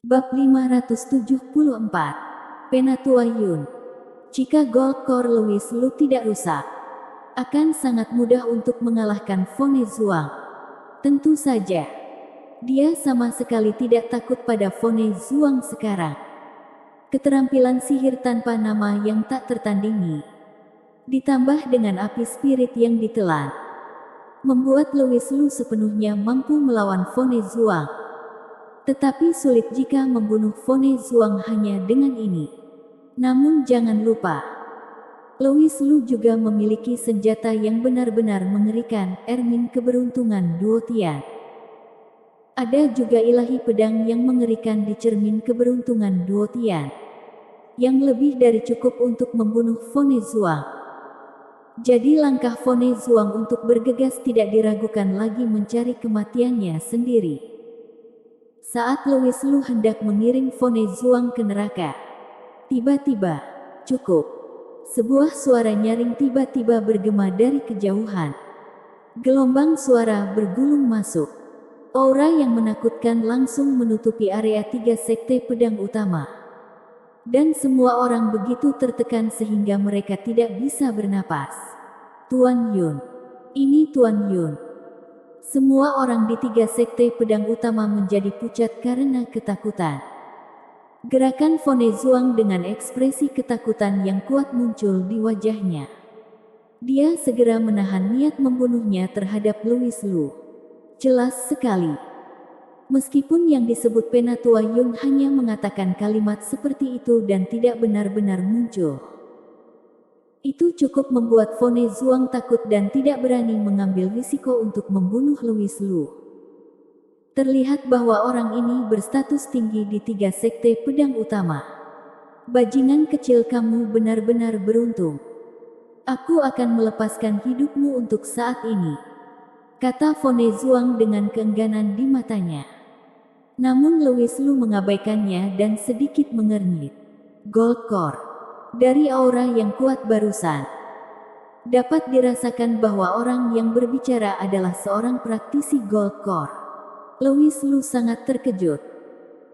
Bab 574. Penatua Yun. Jika Gold Core Louis Lu tidak rusak, akan sangat mudah untuk mengalahkan Fone Zhuang. Tentu saja, dia sama sekali tidak takut pada Fone Zhuang sekarang. Keterampilan sihir tanpa nama yang tak tertandingi, ditambah dengan api spirit yang ditelan, membuat Louis Lu sepenuhnya mampu melawan Fone Zhuang. Tetapi sulit jika membunuh Fone Zhuang hanya dengan ini. Namun jangan lupa, Louis Lu juga memiliki senjata yang benar-benar mengerikan, Ermin Keberuntungan Duotian. Ada juga ilahi pedang yang mengerikan di cermin Keberuntungan Duotian, yang lebih dari cukup untuk membunuh Fone Zhuang. Jadi langkah Fone Zhuang untuk bergegas tidak diragukan lagi mencari kematiannya sendiri. Saat Louis Lu hendak mengirim Fone Zhuang ke neraka, tiba-tiba, cukup. Sebuah suara nyaring tiba-tiba bergema dari kejauhan. Gelombang suara bergulung masuk. Aura yang menakutkan langsung menutupi area 3 sekte pedang utama. Dan semua orang begitu tertekan sehingga mereka tidak bisa bernapas. Tuan Yun. Ini Tuan Yun. Semua orang di 3 sekte pedang utama menjadi pucat karena ketakutan. Gerakan Fone Zhuang dengan ekspresi ketakutan yang kuat muncul di wajahnya. Dia segera menahan niat membunuhnya terhadap Louis Lu. Jelas sekali. Meskipun yang disebut Penatua Yun hanya mengatakan kalimat seperti itu dan tidak benar-benar muncul, itu cukup membuat Fone Zhuang takut dan tidak berani mengambil risiko untuk membunuh Louis Lu. Terlihat bahwa orang ini berstatus tinggi di 3 sekte pedang utama. Bajingan kecil, kamu benar-benar beruntung. Aku akan melepaskan hidupmu untuk saat ini, kata Fone Zhuang dengan keengganan di matanya. Namun Louis Lu mengabaikannya dan sedikit mengernyit. Gold Core. Dari aura yang kuat barusan, dapat dirasakan bahwa orang yang berbicara adalah seorang praktisi Gold Core. Louis Lu sangat terkejut.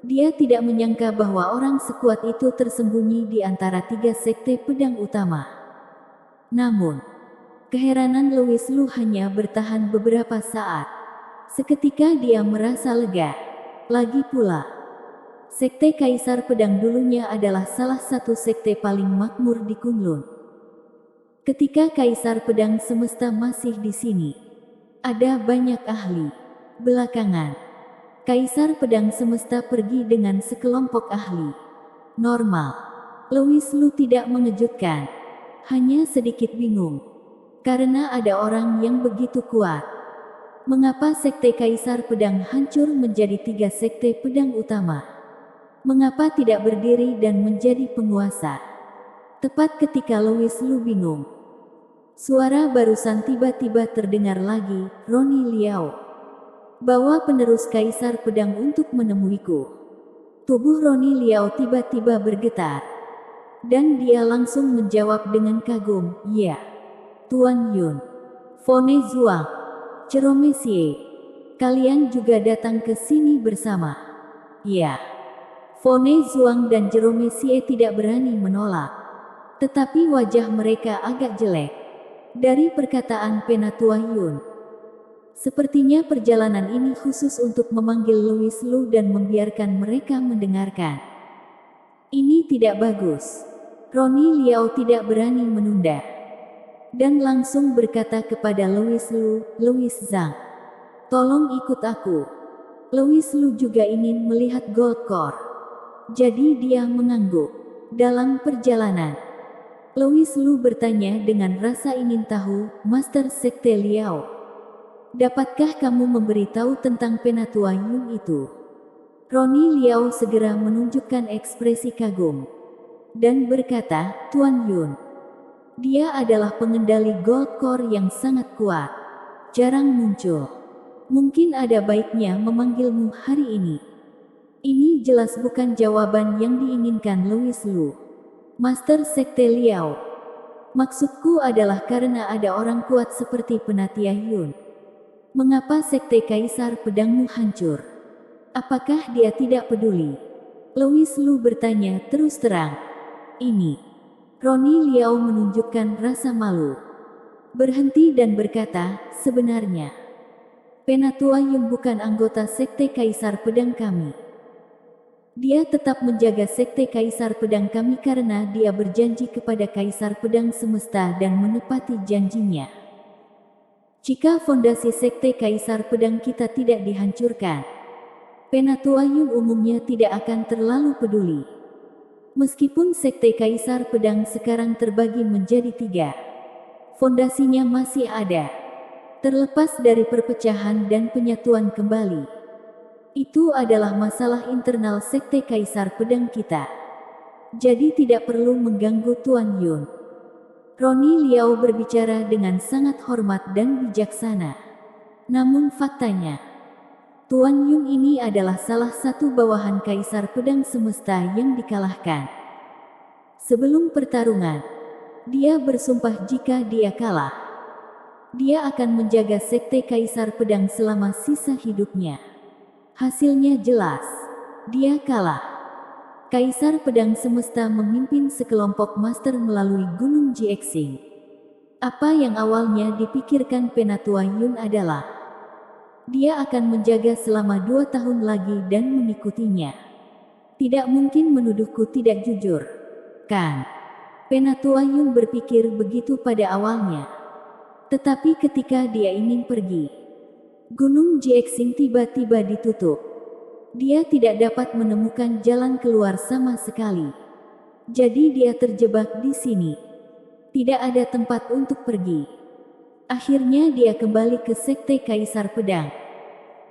Dia tidak menyangka bahwa orang sekuat itu tersembunyi di antara 3 sekte pedang utama. Namun, keheranan Louis Lu hanya bertahan beberapa saat. Seketika dia merasa lega. Lagi pula, Sekte Kaisar Pedang dulunya adalah salah satu sekte paling makmur di Kunlun. Ketika Kaisar Pedang Semesta masih di sini, ada banyak ahli. Belakangan, Kaisar Pedang Semesta pergi dengan sekelompok ahli. Normal. Louis Lu tidak mengejutkan, hanya sedikit bingung. Karena ada orang yang begitu kuat. Mengapa Sekte Kaisar Pedang hancur menjadi 3 sekte pedang utama? Mengapa tidak berdiri dan menjadi penguasa? Tepat ketika Louis Lu bingung, suara barusan tiba-tiba terdengar lagi, Roni Liao. Bawa penerus Kaisar Pedang untuk menemuiku. Tubuh Roni Liao tiba-tiba bergetar. Dan dia langsung menjawab dengan kagum, ya. Tuan Yun. Fone Zhuang. Jerome Xie. Kalian juga datang ke sini bersama. Ya. Fone Zhuang dan Jerome Xie tidak berani menolak. Tetapi wajah mereka agak jelek. Dari perkataan Penatua Yun, sepertinya perjalanan ini khusus untuk memanggil Louis Lu dan membiarkan mereka mendengarkan. Ini tidak bagus. Roni Liao tidak berani menunda. Dan langsung berkata kepada Louis Lu, Louis Zhang, tolong ikut aku. Louis Lu juga ingin melihat Gold Core. Jadi dia mengangguk. Dalam perjalanan, Louis Lu bertanya dengan rasa ingin tahu, Master Sekte Liao, dapatkah kamu memberitahu tentang Penatua Yun itu? Roni Liao segera menunjukkan ekspresi kagum dan berkata, Tuan Yun, dia adalah pengendali Gold Core yang sangat kuat. Jarang muncul. Mungkin ada baiknya memanggilmu hari ini. Ini jelas bukan jawaban yang diinginkan Louis Lu. Master Sekte Liao, maksudku adalah karena ada orang kuat seperti Penatua Yun. Mengapa Sekte Kaisar Pedangmu hancur? Apakah dia tidak peduli? Louis Lu bertanya terus terang. Ini. Roni Liao menunjukkan rasa malu. Berhenti dan berkata, sebenarnya, Penatua Yun bukan anggota Sekte Kaisar Pedang kami. Dia tetap menjaga Sekte Kaisar Pedang kami karena dia berjanji kepada Kaisar Pedang Semesta dan menepati janjinya. Jika fondasi Sekte Kaisar Pedang kita tidak dihancurkan, Penatua Yun umumnya tidak akan terlalu peduli. Meskipun Sekte Kaisar Pedang sekarang terbagi menjadi 3, fondasinya masih ada. Terlepas dari perpecahan dan penyatuan kembali, itu adalah masalah internal Sekte Kaisar Pedang kita. Jadi tidak perlu mengganggu Tuan Yun. Roni Liao berbicara dengan sangat hormat dan bijaksana. Namun faktanya, Tuan Yun ini adalah salah satu bawahan Kaisar Pedang Semesta yang dikalahkan. Sebelum pertarungan, dia bersumpah jika dia kalah, dia akan menjaga Sekte Kaisar Pedang selama sisa hidupnya. Hasilnya jelas, dia kalah. Kaisar Pedang Semesta memimpin sekelompok master melalui Gunung Jiexing. Apa yang awalnya dipikirkan Penatua Yun adalah dia akan menjaga selama 2 tahun lagi dan mengikutinya. Tidak mungkin menuduhku tidak jujur, kan? Penatua Yun berpikir begitu pada awalnya. Tetapi ketika dia ingin pergi, Gunung Jiexing tiba-tiba ditutup. Dia tidak dapat menemukan jalan keluar sama sekali. Jadi dia terjebak di sini. Tidak ada tempat untuk pergi. Akhirnya dia kembali ke Sekte Kaisar Pedang,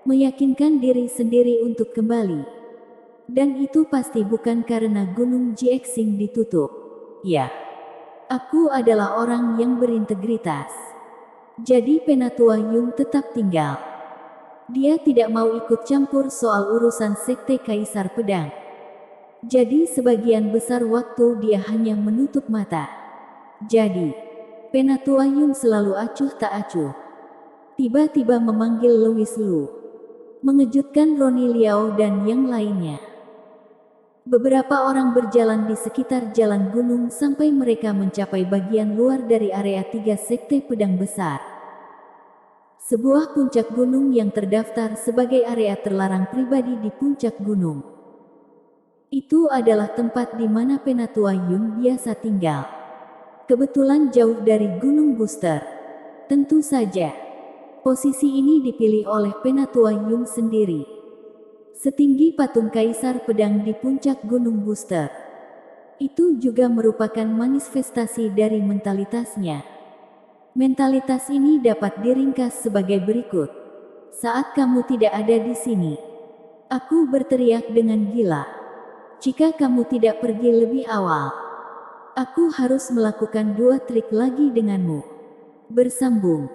meyakinkan diri sendiri untuk kembali. Dan itu pasti bukan karena Gunung Jiexing ditutup. Ya, aku adalah orang yang berintegritas. Jadi Penatua Yun tetap tinggal. Dia tidak mau ikut campur soal urusan Sekte Kaisar Pedang. Jadi sebagian besar waktu dia hanya menutup mata. Jadi Penatua Yun selalu acuh tak acuh. Tiba-tiba memanggil Louis Lu, mengejutkan Roni Liao dan yang lainnya. Beberapa orang berjalan di sekitar jalan gunung sampai mereka mencapai bagian luar dari area 3 Sekte Pedang Besar. Sebuah puncak gunung yang terdaftar sebagai area terlarang pribadi di puncak gunung. Itu adalah tempat di mana Penatua Yun biasa tinggal. Kebetulan jauh dari Gunung Booster. Tentu saja, posisi ini dipilih oleh Penatua Yun sendiri. Setinggi patung Kaisar Pedang di puncak Gunung Booster. Itu juga merupakan manifestasi dari mentalitasnya. Mentalitas ini dapat diringkas sebagai berikut. Saat kamu tidak ada di sini, aku berteriak dengan gila. Jika kamu tidak pergi lebih awal, aku harus melakukan 2 trik lagi denganmu. Bersambung.